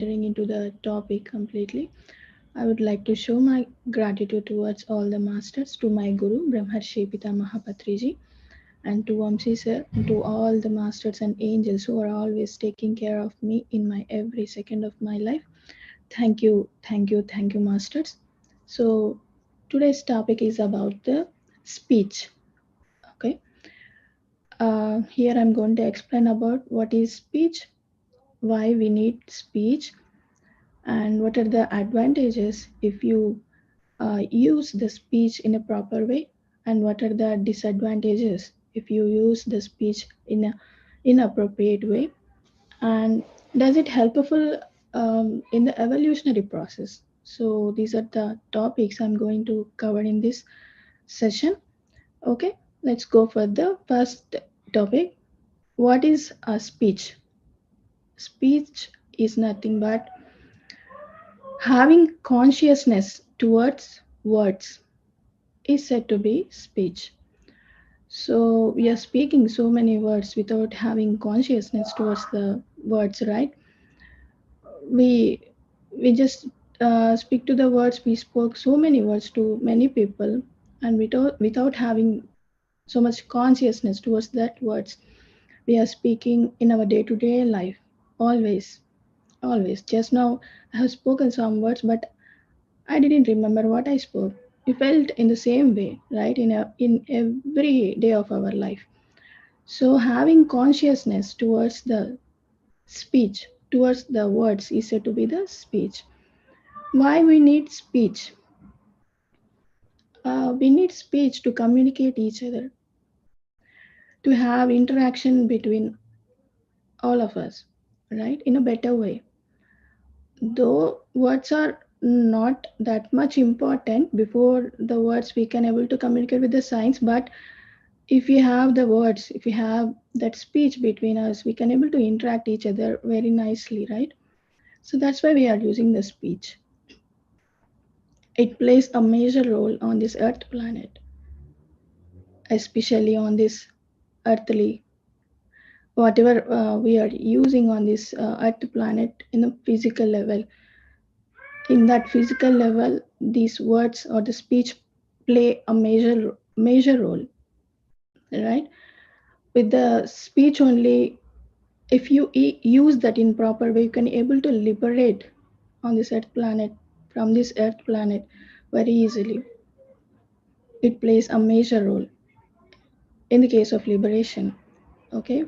entering into the topic completely, I would like to show my gratitude towards all the masters, to my Guru, Brahmarshi Pitamaha Patriji, and to Vamsi sir, and to all the masters and angels who are always taking care of me in my every second of my life. Thank you, thank you, thank you, masters. So, today's topic is about the speech. Okay, here I'm going to explain about what is speech, why we need speech, and what are the advantages if you use the speech in a proper way, and what are the disadvantages if you use the speech in a inappropriate way, and does it helpful in the evolutionary process. So these are the topics I'm going to cover in this session. Okay, let's go for the first topic. What is a speech? Speech is nothing but having consciousness towards words is said to be speech. So we are speaking so many words without having consciousness towards the words, right? We we just speak to the words. We spoke so many words to many people, and without having so much consciousness towards that words, we are speaking in our day-to-day life. Always, always. Just now, I have spoken some words, but I didn't remember what I spoke. We felt in the same way, right? In every day of our life. So having consciousness towards the speech, towards the words is said to be the speech. Why we need speech? We need speech to communicate each other, to have interaction between all of us, right? In a better way. Though words are not that much important, before the words we can able to communicate with the signs, but if we have the words, if we have that speech between us, we can able to interact each other very nicely, right? So that's why we are using the speech. It plays a major role on this earth planet, especially on this earthly, whatever we are using on this earth planet in a physical level. In that physical level, these words or the speech play a major role, right? With the speech only, if you use that in proper way, you can able to liberate on this earth planet, from this earth planet, very easily. It plays a major role in the case of liberation. Okay,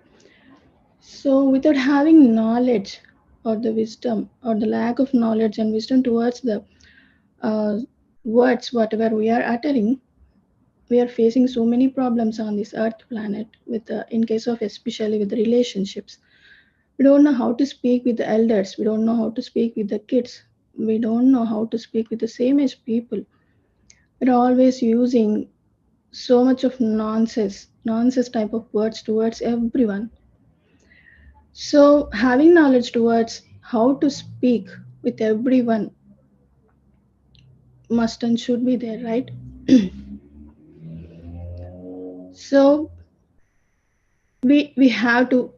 so without having knowledge or the wisdom or the lack of knowledge and wisdom towards the uh, words whatever we are uttering, we are facing so many problems on this earth planet with in case of especially with the relationships. We don't know how to speak with the elders, we don't know how to speak with the kids, we don't know how to speak with the same age people. We're always using so much of nonsense type of words towards everyone. So having knowledge towards how to speak with everyone must and should be there, right? So we have to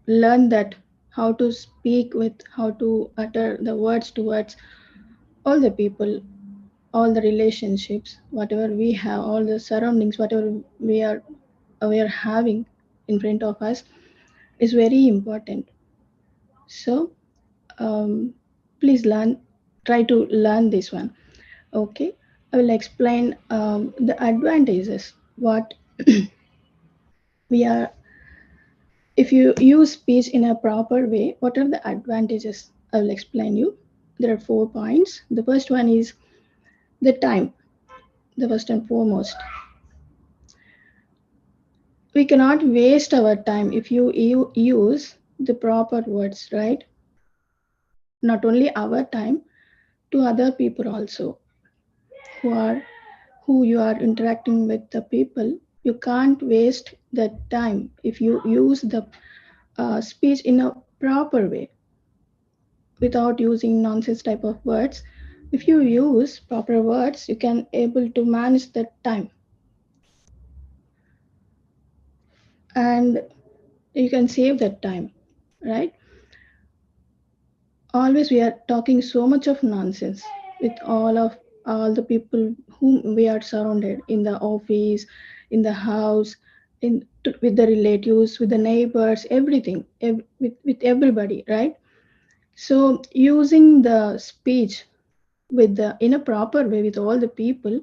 learn that how to speak with, how to utter the words towards all the people, all the relationships, whatever we have, all the surroundings, whatever we are having in front of us is very important. So please learn, try to learn this one. Okay, I will explain the advantages. What we are, if you use speech in a proper way, what are the advantages? I will explain you. There are 4 points. The first one is the time. The first and foremost, we cannot waste our time if you use the proper words, right? Not only our time, to other people also, who are who you are interacting with the people. You can't waste the time if you use the speech in a proper way without using nonsense type of words. If you use proper words, you can able to manage the time, and you can save that time, right? always we are talking so much of nonsense with all the people whom we are surrounded in the office, in the house, with the relatives, with the neighbors, everything, with everybody, right? So using the speech with the in a proper way with all the people,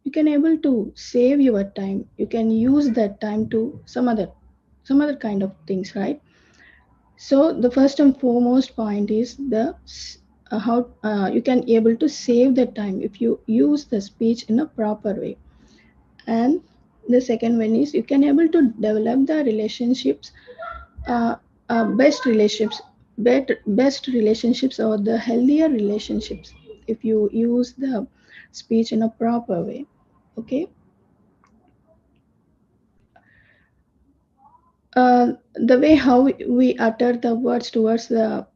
you can able to save your time. You can use that time to some other kind of things, right? So the first and foremost point is how you can able to save the time if you use the speech in a proper way. And the second one is you can able to develop the relationships, uh, best relationships, best relationships or the healthier relationships if you use the speech in a proper way. Okay. The way how we utter the words towards the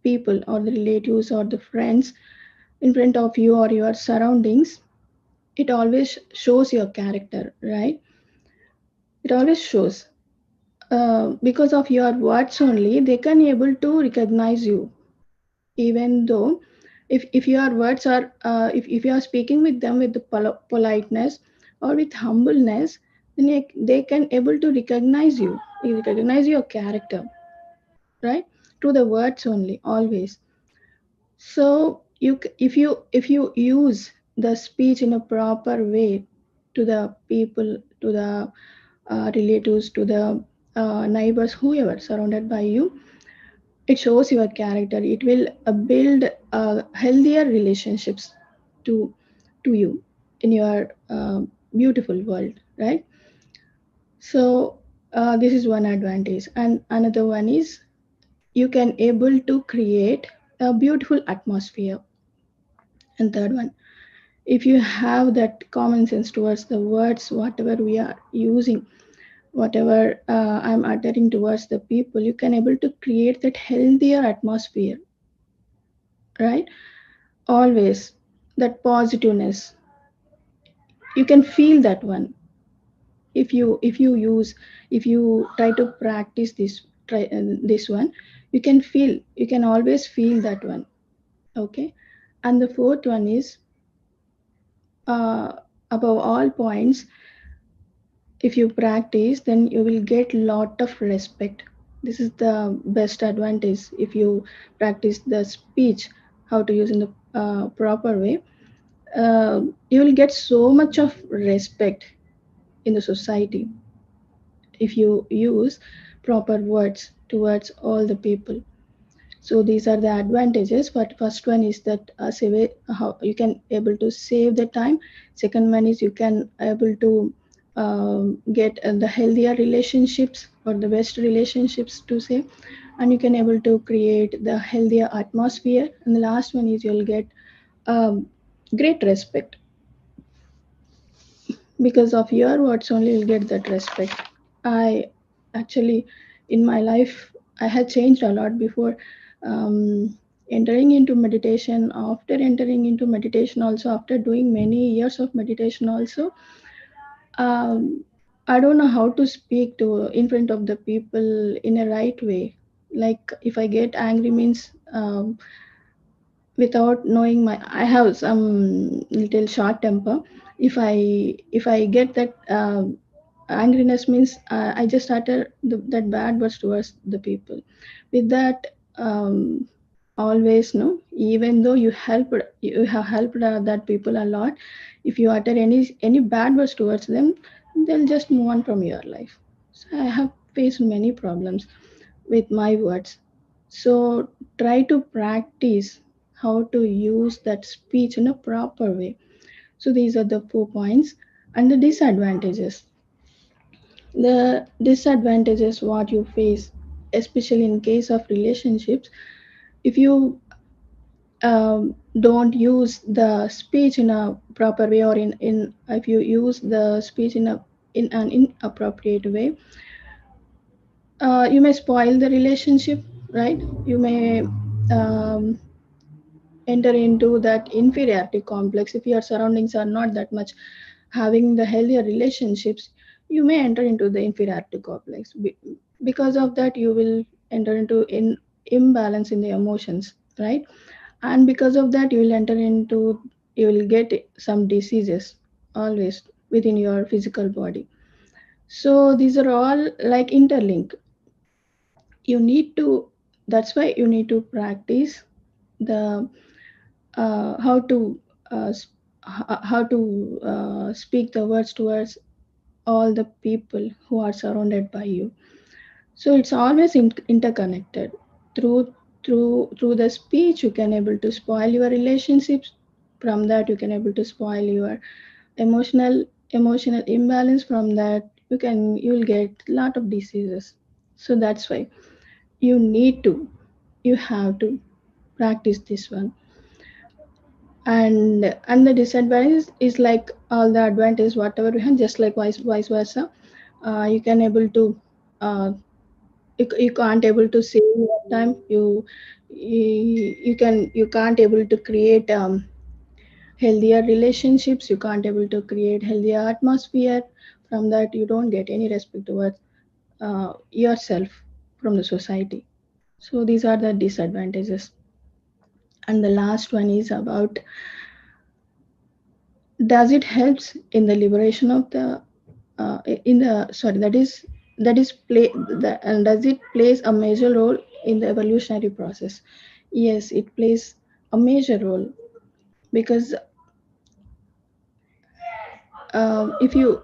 people or the relatives or the friends in front of you or your surroundings, it always shows your character, right? It always shows, because of your words only they can able to recognize you. Even though if your words are if you are speaking with them with the politeness or with humbleness, then they can able to recognize you. They recognize your character, right? To the words only always. So if you use the speech in a proper way to the people, to the relatives, to the neighbors, whoever surrounded by you, it shows your character. It will build healthier relationships to to you in your beautiful world, right? So this is one advantage, and another one is you can able to create a beautiful atmosphere. And third one, if you have that common sense towards the words whatever we are using, whatever I'm uttering towards the people, you can able to create that healthier atmosphere, right? Always that positiveness, you can feel that one. If you try to practice this one, you can always feel that one. Okay. And the fourth one is, uh, above all points, if you practice then you will get lot of respect. This is the best advantage. If you practice the speech how to use in the proper way, you will get so much of respect in the society if you use proper words towards all the people. So these are the advantages. But first one is that save how you can able to save the time. Second one is you can able to get the healthier relationships or the best relationships to save, and you can able to create the healthier atmosphere. And the last one is you'll get um, great respect. Because of your words only you'll get that respect. I actually, in my life, I had changed a lot before entering into meditation. After entering into meditation also, after doing many years of meditation also, um, I don't know how to speak to in front of the people in a right way. Like if I get angry means, without knowing my, I have some little short temper. If I get that angriness means, I just utter that bad words towards the people. With that, always no, even though you have helped that people a lot, if you utter any bad words towards them, they'll just move on from your life. So I have faced many problems with my words. So try to practice how to use that speech in a proper way. So these are the 4 points. And the disadvantages. The disadvantages what you face, especially in case of relationships, if you don't use the speech in a proper way, or in if you use the speech in an inappropriate way, you may spoil the relationship, right? You may um, enter into that inferiority complex. If your surroundings are not that much having the healthier relationships, you may enter into the inferiority complex. Because of that, you will enter into in imbalance in the emotions, right? And because of that, you will enter into, you will get some diseases always within your physical body. So these are all like interlinked. You need to, that's why you need to practice the how to how to speak the words towards all the people who are surrounded by you. So it's always interconnected. Through the speech you can able to spoil your relationships. From that you can able to spoil your emotional imbalance. From that you'll get a lot of diseases. So that's why you need to, you have to practice this one. And the disadvantage is like all the advantage whatever we have, just like vice versa. You can able to uh, you can't able to save your time. You can't able to create healthier relationships. You can't able to create healthier atmosphere. From that you don't get any respect towards yourself from the society. So these are the disadvantages. And the last one is about, does it helps in the liberation of the in the sorry that is play the, and does it plays a major role in the evolutionary process? Yes, it plays a major role, because if you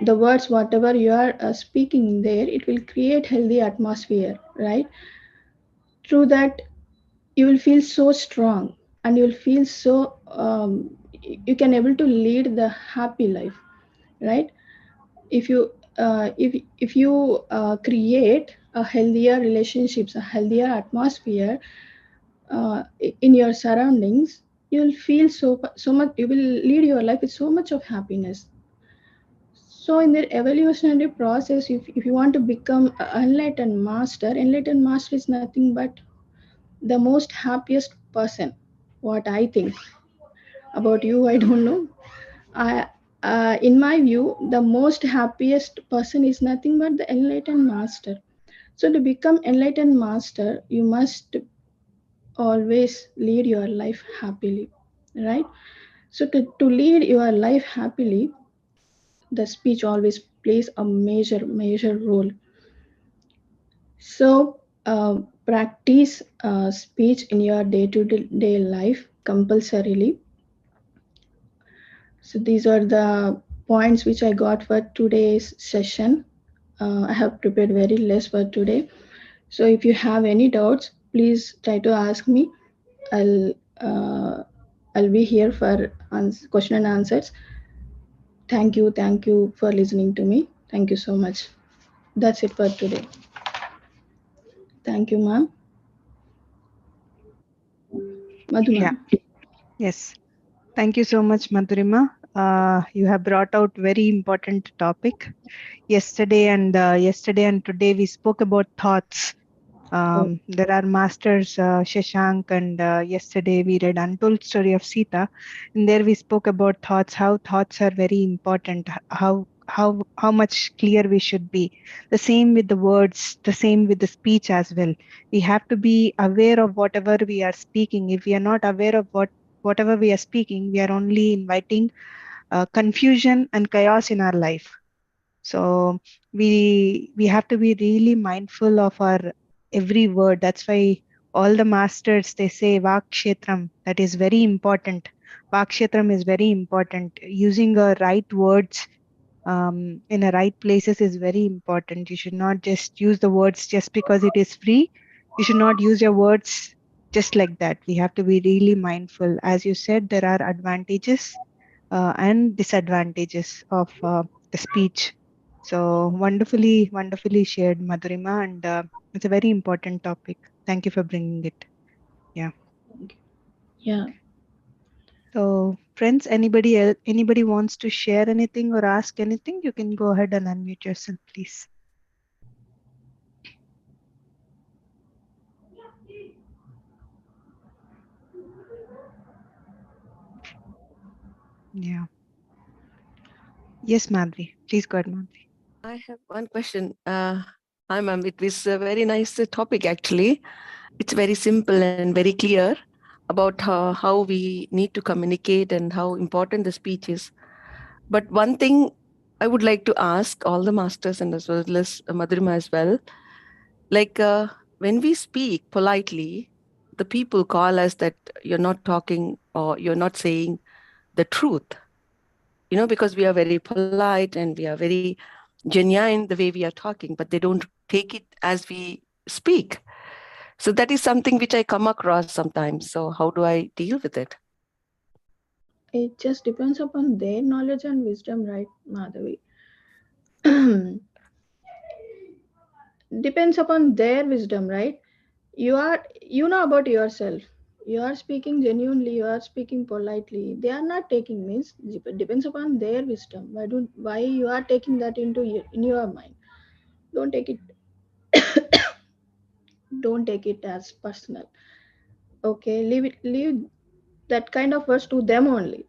the words whatever you are speaking there, it will create healthy atmosphere, right? Through that you will feel so strong, and you will feel so you can able to lead the happy life, right? If you if you create a healthier relationships, a healthier atmosphere in your surroundings, you will feel so much, you will lead your life with so much of happiness. So in the evolutionary process, if you want to become an enlightened master is nothing but the most happiest person. What I think about you, I don't know. I, in my view, the most happiest person is nothing but the enlightened master. So to become enlightened master, you must always lead your life happily, right? So to lead your life happily, the speech always plays a major role. So practice speech in your day-to-day life compulsorily. So these are the points which I got for today's session. I have prepared very less for today. So if you have any doubts, please try to ask me. I'll uh, I'll be here for question and answers. Thank you for listening to me. Thank you so much. That's it for today. Thank you, ma'am. Madhu, Yeah. ma'am. Yes. Thank you so much, Madhurima. You have brought out very important topic. Yesterday and today we spoke about thoughts. There are masters Shashank, and yesterday we read Untold Story of Sita. And there we spoke about thoughts, how thoughts are very important, how much clear we should be. The same with the words, the same with the speech as well. We have to be aware of whatever we are speaking. If we are not aware of whatever we are speaking, we are only inviting confusion and chaos in our life. So we have to be really mindful of our every word. That's why all the masters, they say vakshetram, that is very important. Vakshetram is very important. Using the right words in the right places is very important. You should not just use the words just because it is free. You should not use your words just like that. We have to be really mindful. As you said, there are advantages and disadvantages of the speech. So wonderfully shared, Madhurima, and it's a very important topic. Thank you for bringing it. Yeah. Yeah. So, friends, anybody wants to share anything or ask anything, you can go ahead and unmute yourself, please. Yeah. Yes, Madhuri. Please go ahead, Madhuri. I have one question. Hi, ma'am. It was a very nice topic, actually. It's very simple and very clear about how we need to communicate and how important the speech is. But one thing I would like to ask all the masters and as well as Madhurima as well, like when we speak politely, the people call us that you're not talking or you're not saying the truth, because we are very polite and we are very genuine the way we are talking, but they don't take it as we speak. So that is something which I come across sometimes. So how do I deal with it? It just depends upon their knowledge and wisdom, right, Madhavi? Depends upon their wisdom, right? You know about yourself. You are speaking genuinely, you are speaking politely. They are not taking means depends upon their wisdom. Why you are taking that in your mind? Don't take it don't take it as personal. Okay, leave that kind of words to them only.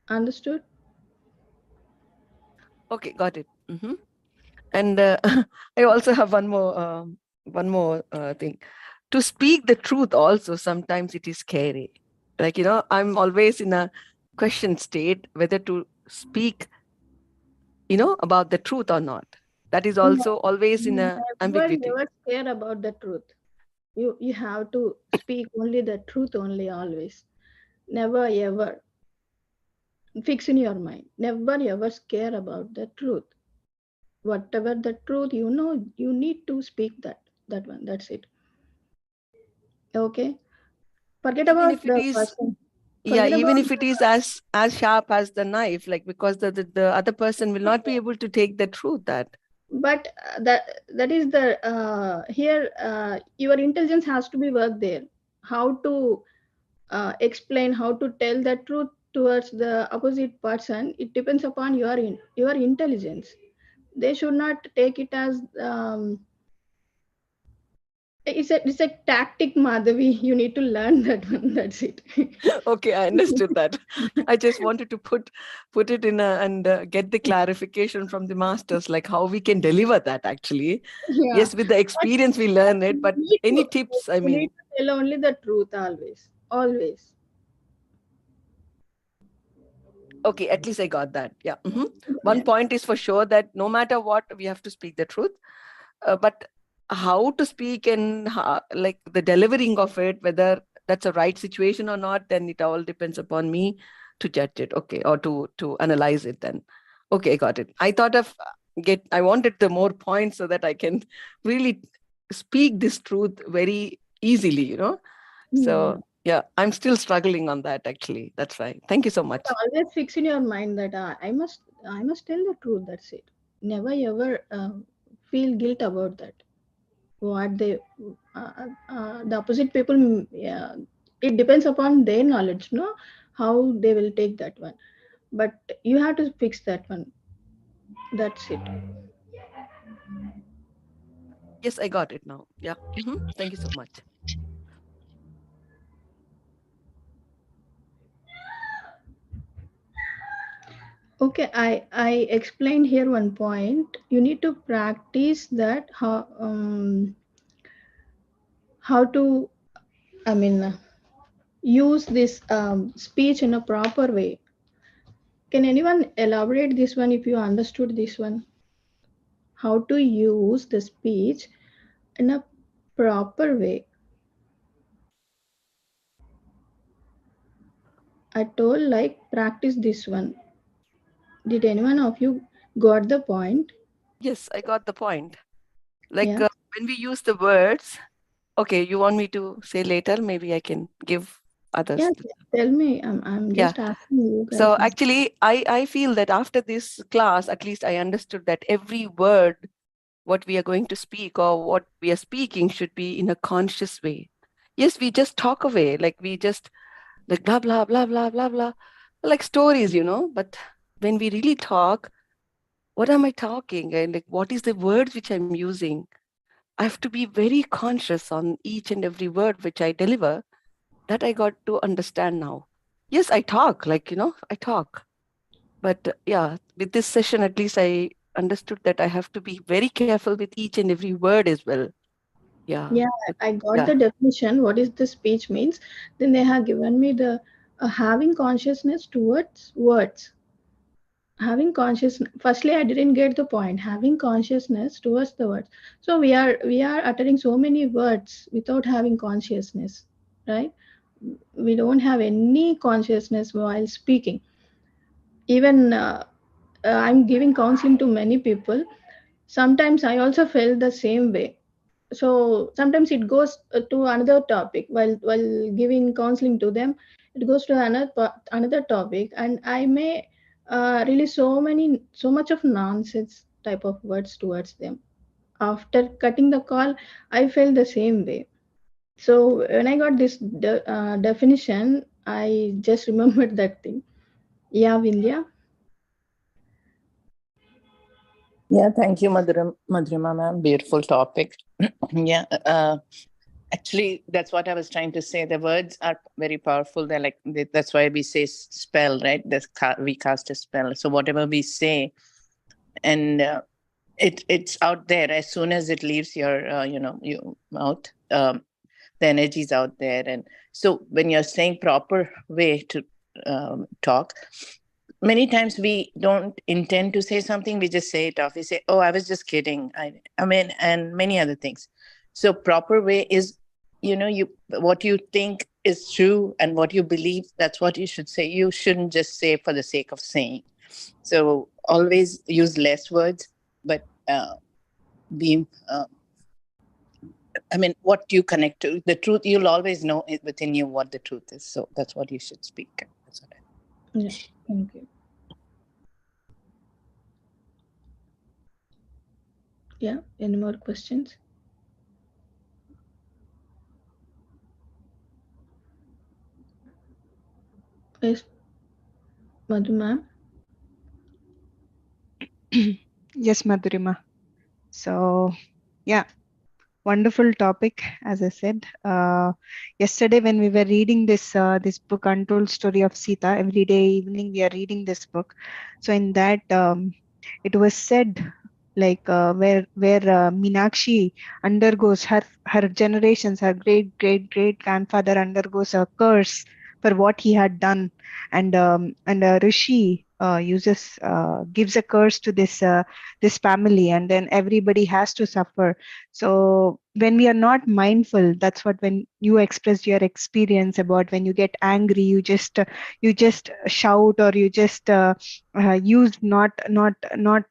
Understood? Okay, got it. And I also have one more thing. To speak the truth also, sometimes it is scary. Like, I'm always in a question state whether to speak, about the truth or not. That is No, also always in a ambiguity. never care about the truth. You have to speak only the truth only always. Never ever fix in your mind. Never ever scare about the truth. Whatever the truth, you need to speak that one. That's it. Okay. Forget Even about if it the is, person. yeah, Forget even about if it is as sharp as the knife, like, because the other person will not be able to take the truth that. but that is the here your intelligence has to be worked there. How to explain, how to tell the truth towards the opposite person, it depends upon your intelligence. They should not take it as it's a tactic, Madhavi. You need to learn that one. That's it. Okay, I understood that. I just wanted to put it in and get the clarification from the masters, like how we can deliver that actually. Yeah, Yes, with the experience we but learn it, you but need any to tips? I you need mean, to tell only the truth always, always. okay, at least I got that. Yeah. One Yeah. point is for sure that no matter what, we have to speak the truth. But how to speak and like the delivering of it, whether that's a right situation or not, then it all depends upon me to judge it. Okay, or to analyze it. Then, okay, got it. I thought of I wanted the more points so that I can really speak this truth very easily. Yeah. So yeah, I'm still struggling on that actually. That's right. Thank you so much. Always fix in your mind that I must tell the truth. That's it. Never ever feel guilt about that. What the opposite people, yeah, it depends upon their knowledge, no, how they will take that one. But you have to fix that one. That's it. Yes, I got it now. Yeah. Thank you so much. Okay, I explained here one point. You need to practice that how to, I mean, use this speech in a proper way. Can anyone elaborate this one if you understood this one? How to use the speech in a proper way. I told like practice this one. Did anyone of you got the point? Yes, I got the point. Like Yeah. when we use the words, okay, you want me to say later? Maybe I can give others. Yes, yes. Tell me. I'm Yeah. just asking you So guys now. actually, I feel that after this class, at least I understood that every word, what we are going to speak or what we are speaking, should be in a conscious way. Yes, we just talk away, like we just like blah blah blah blah blah blah, like stories. But when we really talk, what am I talking, and like what is the words which I'm using? I have to be very conscious on each and every word which I deliver. That I got to understand now. Yes, I talk, I talk. But yeah, with this session, at least understood that I have to be very careful with each and every word as well. Yeah. Yeah, I got Yeah. the definition. What is the speech means? Then they have given me the having consciousness towards words. Having consciousness. Firstly, I didn't get the point. Having consciousness towards the words. So we are uttering so many words without having consciousness, right? We don't have any consciousness while speaking. Even I'm giving counseling to many people. Sometimes I also felt the same way. So sometimes it goes to another topic while giving counseling to them. It goes to another topic, and I may release so much of nonsense type of words towards them. After cutting the call, I felt the same way. So when I got this definition, I just remembered that thing. Yeah, Vindhya. Yeah, thank you, Madhurima ma'am. Beautiful topic. Yeah, actually, that's what I was trying to say. The words are very powerful. They're like that's why we say spell, right? We cast a spell. So whatever we say, and it's out there as soon as it leaves your your mouth. The energy is out there, and so when you're saying proper way to talk, many times we don't intend to say something, we just say it off. We say, oh, I was just kidding. I mean, and many other things. So proper way is, you what you think is true and what you believe, that's what you should say. You shouldn't just say for the sake of saying. So always use less words, but be I mean, what you connect to, the truth, you'll always know within you what the truth is. So that's what you should speak. That's what Yeah, thank you. Yeah, any more questions? Yes, Madhu ma'am. Yes, Madhurima. So, yeah, wonderful topic, as I said. Yesterday, when we were reading this book, Untold Story of Sita, every day evening we are reading this book. So in that, it was said like where Meenakshi undergoes her generations, her great grandfather undergoes a curse for what he had done, and Rishi gives a curse to this family, and then everybody has to suffer. So when we are not mindful, that's what, when you expressed your experience about when you get angry, you just shout, or you just use not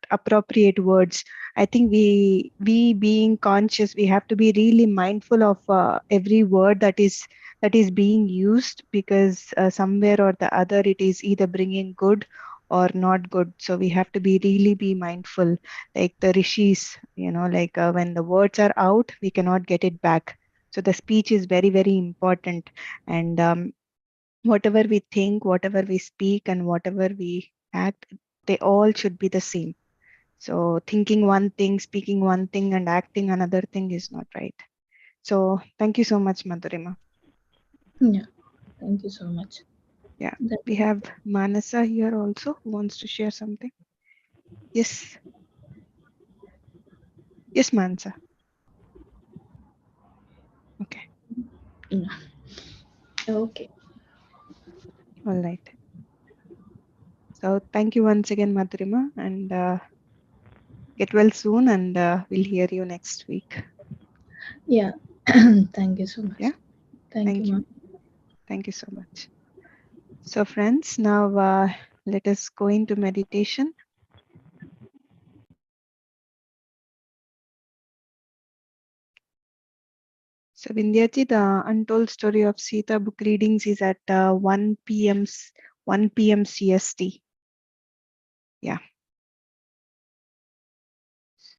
appropriate words. I think we being conscious, we have to be really mindful of every word that is being used, because somewhere or the other it is either bringing good or not good. So we have to be mindful, like the rishis, like when the words are out, we cannot get it back. So the speech is very important. And whatever we think, whatever we speak, and whatever we act, they all should be the same. So thinking one thing, speaking one thing, and acting another thing is not right. So thank you so much, Madhurima. Yeah, thank you so much. Yeah, That, we have Manasa here also who wants to share something. Yes, yes, Manasa. Okay, yeah. Okay. all right. So thank you once again, Madhurima, and get well soon, and we'll hear you next week. Yeah. Thank you so much. Yeah, Thank you, thank you. ma'am. Thank you so much. So friends, now let us go into meditation. So Vindhyaji, the Untold Story of Sita book readings is at 1 p.m. CST. Yeah.